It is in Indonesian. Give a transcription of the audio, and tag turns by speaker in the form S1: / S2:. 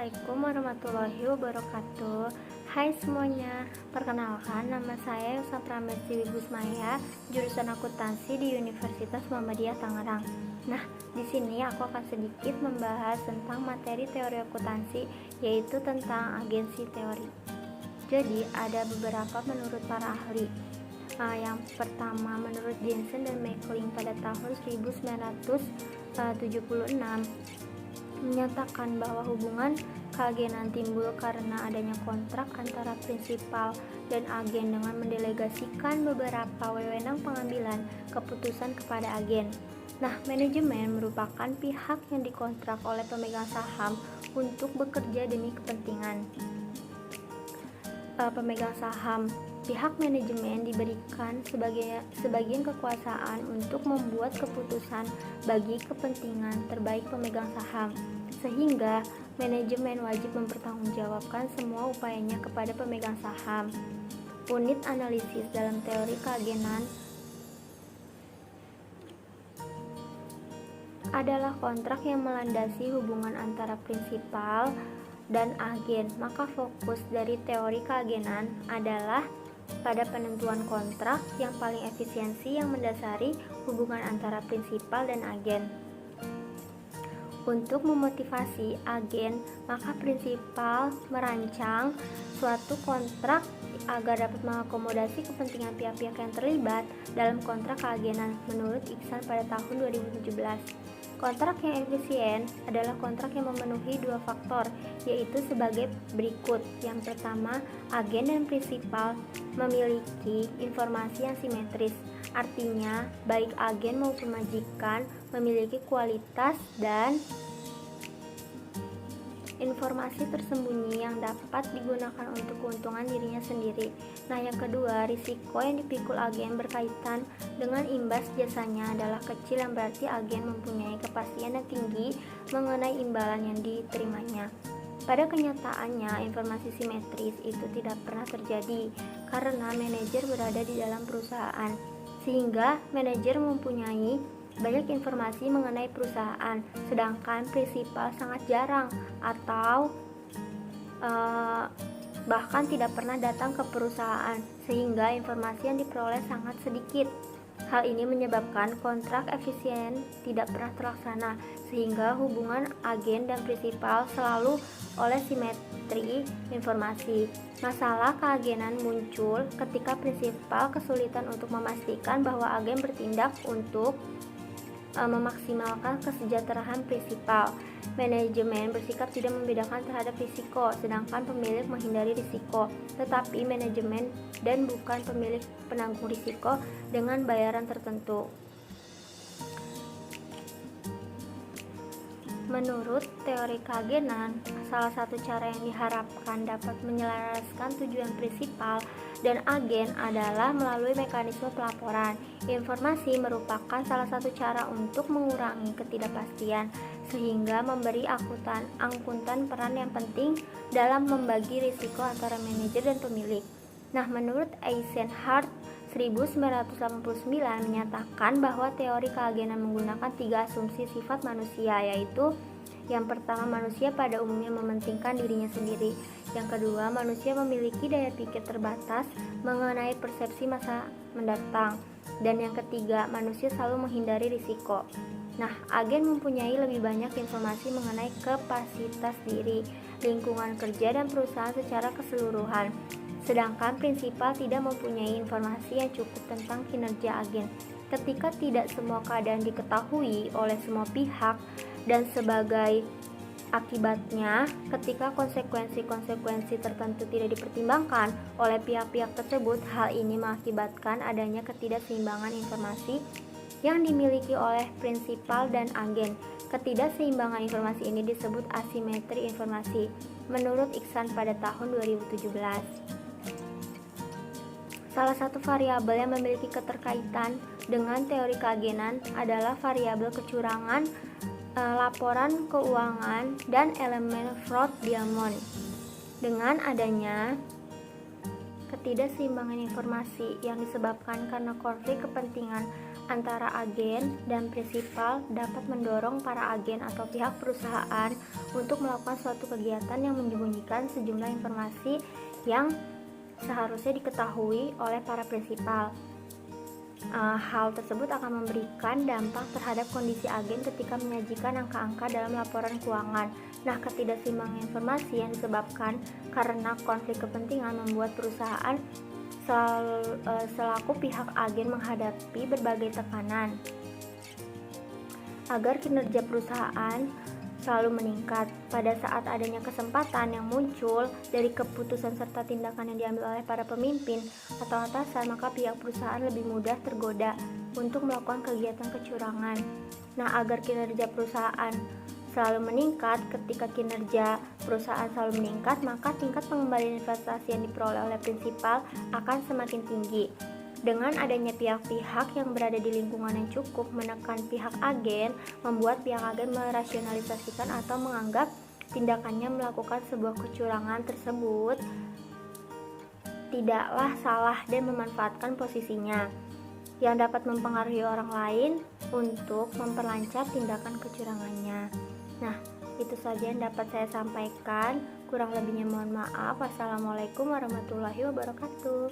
S1: Assalamualaikum warahmatullahi wabarakatuh. Hai semuanya, perkenalkan nama saya Yusa Pramesti Wigusmaya, jurusan akuntansi di Universitas Muhammadiyah Tangerang. Nah, di sini aku akan sedikit membahas tentang materi teori akuntansi, yaitu tentang agensi teori. Jadi, ada beberapa menurut para ahli. Yang pertama, menurut Jensen dan Meckling pada tahun 1976 menyatakan bahwa hubungan keagenan timbul karena adanya kontrak antara prinsipal dan agen dengan mendelegasikan beberapa wewenang pengambilan keputusan kepada agen. Nah, manajemen merupakan pihak yang dikontrak oleh pemegang saham untuk bekerja demi kepentingan pemegang saham. Pihak manajemen diberikan sebagian kekuasaan untuk membuat keputusan bagi kepentingan terbaik pemegang saham, sehingga manajemen wajib mempertanggungjawabkan semua upayanya kepada pemegang saham. Unit analisis dalam teori keagenan adalah kontrak yang melandasi hubungan antara prinsipal dan agen. Maka fokus dari teori keagenan adalah pada penentuan kontrak yang paling efisiensi yang mendasari hubungan antara prinsipal dan agen. Untuk memotivasi agen, maka prinsipal merancang suatu kontrak agar dapat mengakomodasi kepentingan pihak-pihak yang terlibat dalam kontrak keagenan menurut Iksan pada tahun 2017. Kontrak yang efisien adalah kontrak yang memenuhi dua faktor, yaitu sebagai berikut. Yang pertama, agen dan prinsipal memiliki informasi yang simetris. Artinya, baik agen maupun majikan memiliki kualitas dan informasi tersembunyi yang dapat digunakan untuk keuntungan dirinya sendiri. Nah, yang kedua, risiko yang dipikul agen berkaitan dengan imbas jasanya adalah kecil, yang berarti agen mempunyai kepastian yang tinggi mengenai imbalan yang diterimanya. Pada kenyataannya, informasi simetris itu tidak pernah terjadi karena manajer berada di dalam perusahaan, sehingga manajer mempunyai banyak informasi mengenai perusahaan, sedangkan prinsipal sangat jarang atau bahkan tidak pernah datang ke perusahaan, sehingga informasi yang diperoleh sangat sedikit. Hal ini menyebabkan kontrak efisien tidak pernah terlaksana, sehingga hubungan agen dan prinsipal selalu oleh simetri informasi. Masalah keagenan muncul ketika prinsipal kesulitan untuk memastikan bahwa agen bertindak untuk memaksimalkan kesejahteraan prinsipal. Manajemen bersikap tidak membedakan terhadap risiko, sedangkan pemilik menghindari risiko. Tetapi manajemen dan bukan pemilik penanggung risiko dengan bayaran tertentu. Menurut teori keagenan, salah satu cara yang diharapkan dapat menyelaraskan tujuan prinsipal dan agen adalah melalui mekanisme pelaporan. Informasi merupakan salah satu cara untuk mengurangi ketidakpastian, sehingga memberi angkutan peran yang penting dalam membagi risiko antara manajer dan pemilik. Nah, menurut Eisenhardt 1989 menyatakan bahwa teori keagenan menggunakan 3 asumsi sifat manusia, yaitu yang pertama, manusia pada umumnya mementingkan dirinya sendiri. Yang kedua, manusia memiliki daya pikir terbatas mengenai persepsi masa mendatang. Dan yang ketiga, manusia selalu menghindari risiko. Nah, agen mempunyai lebih banyak informasi mengenai kapasitas diri, lingkungan kerja, dan perusahaan secara keseluruhan. Sedangkan prinsipal tidak mempunyai informasi yang cukup tentang kinerja agen. Ketika tidak semua keadaan diketahui oleh semua pihak dan sebagai akibatnya, ketika konsekuensi-konsekuensi tertentu tidak dipertimbangkan oleh pihak-pihak tersebut, hal ini mengakibatkan adanya ketidakseimbangan informasi yang dimiliki oleh prinsipal dan agen. Ketidakseimbangan informasi ini disebut asimetri informasi menurut Iksan pada tahun 2017. Salah satu variabel yang memiliki keterkaitan dengan teori keagenan adalah variabel kecurangan laporan keuangan dan elemen fraud diamond. Dengan adanya ketidakseimbangan informasi yang disebabkan karena konflik kepentingan antara agen dan prinsipal dapat mendorong para agen atau pihak perusahaan untuk melakukan suatu kegiatan yang menyembunyikan sejumlah informasi yang seharusnya diketahui oleh para prinsipal. Hal tersebut akan memberikan dampak terhadap kondisi agen ketika menyajikan angka-angka dalam laporan keuangan. Nah, ketidakseimbangan informasi yang disebabkan karena konflik kepentingan membuat perusahaan selaku pihak agen menghadapi berbagai tekanan agar kinerja perusahaan selalu meningkat. Pada saat adanya kesempatan yang muncul dari keputusan serta tindakan yang diambil oleh para pemimpin atau atasan, maka pihak perusahaan lebih mudah tergoda untuk melakukan kegiatan kecurangan. Nah, agar kinerja perusahaan selalu meningkat, ketika kinerja perusahaan selalu meningkat, maka tingkat pengembalian investasi yang diperoleh oleh prinsipal akan semakin tinggi. Dengan adanya pihak-pihak yang berada di lingkungan yang cukup menekan pihak agen, membuat pihak agen merasionalisasikan atau menganggap tindakannya melakukan sebuah kecurangan tersebut tidaklah salah dan memanfaatkan posisinya yang dapat mempengaruhi orang lain untuk memperlancar tindakan kecurangannya. Nah, itu saja yang dapat saya sampaikan. Kurang lebihnya mohon maaf. Wassalamualaikum warahmatullahi wabarakatuh.